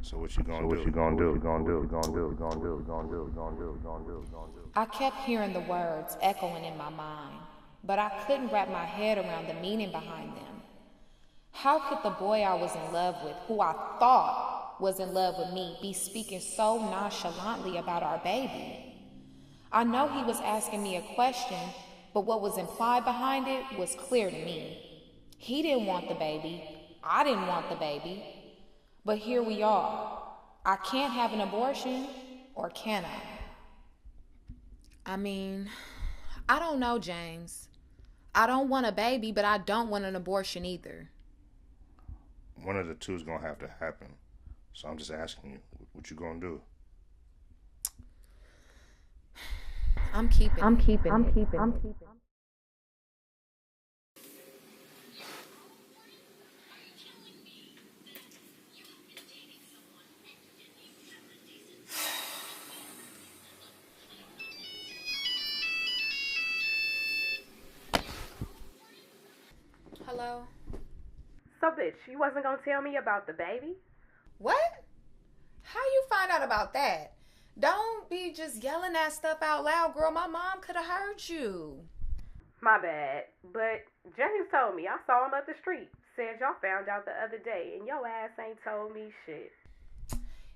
So what you gonna do? I kept hearing the words echoing in my mind, but I couldn't wrap my head around the meaning behind them. How could the boy I was in love with, who I thought was in love with me, be speaking so nonchalantly about our baby? I know he was asking me a question, but what was implied behind it was clear to me. He didn't want the baby. I didn't want the baby. But here we are. I can't have an abortion, or can I? I mean, I don't know, James. I don't want a baby, but I don't want an abortion either. One of the two is gonna have to happen. So I'm just asking you, what you gonna do? I'm keeping it. Hello? So, bitch, you wasn't gonna tell me about the baby? What? How you find out about that? Don't be just yelling that stuff out loud, girl. My mom could have heard you. My bad. But James told me. I saw him up the street. Said y'all found out the other day, and your ass ain't told me shit.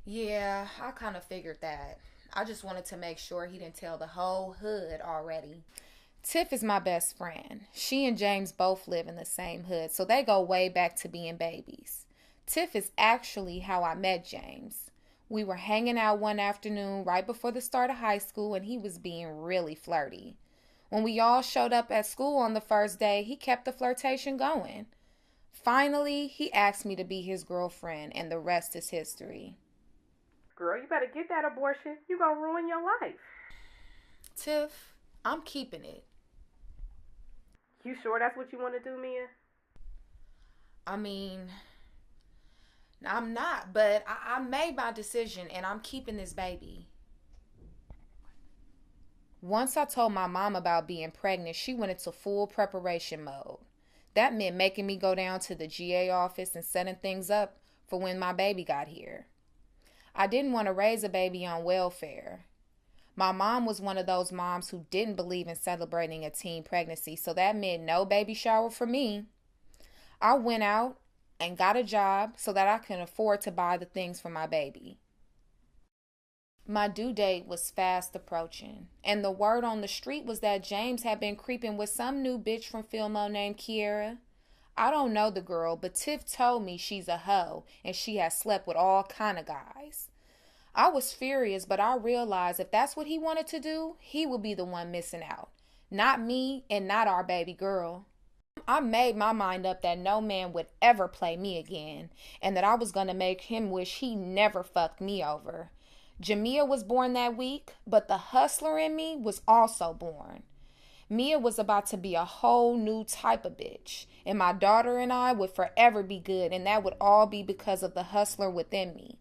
Yeah, I kind of figured that. I just wanted to make sure he didn't tell the whole hood already. Tiff is my best friend. She and James both live in the same hood, so they go way back to being babies. Tiff is actually how I met James. We were hanging out one afternoon right before the start of high school, and he was being really flirty. When we all showed up at school on the first day, he kept the flirtation going. Finally, he asked me to be his girlfriend, and the rest is history. Girl, you better get that abortion. You gonna ruin your life. Tiff, I'm keeping it. You sure that's what you want to do, Mia? I mean, I'm not, but I made my decision and I'm keeping this baby. Once I told my mom about being pregnant, she went into full preparation mode. That meant making me go down to the GA office and setting things up for when my baby got here. I didn't want to raise a baby on welfare. My mom was one of those moms who didn't believe in celebrating a teen pregnancy, so that meant no baby shower for me. I went out and got a job so that I can afford to buy the things for my baby. My due date was fast approaching, and the word on the street was that James had been creeping with some new bitch from Fillmore named Kiera. I don't know the girl, but Tiff told me she's a hoe and she has slept with all kind of guys. I was furious, but I realized if that's what he wanted to do, he would be the one missing out. Not me and not our baby girl. I made my mind up that no man would ever play me again, and that I was going to make him wish he never fucked me over. Jamia was born that week, but the hustler in me was also born. Mia was about to be a whole new type of bitch, and my daughter and I would forever be good, and that would all be because of the hustler within me.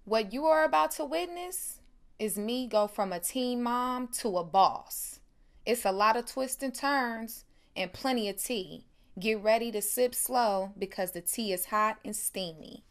What you are about to witness is me go from a teen mom to a boss. It's a lot of twists and turns and plenty of tea. Get ready to sip slow because the tea is hot and steamy.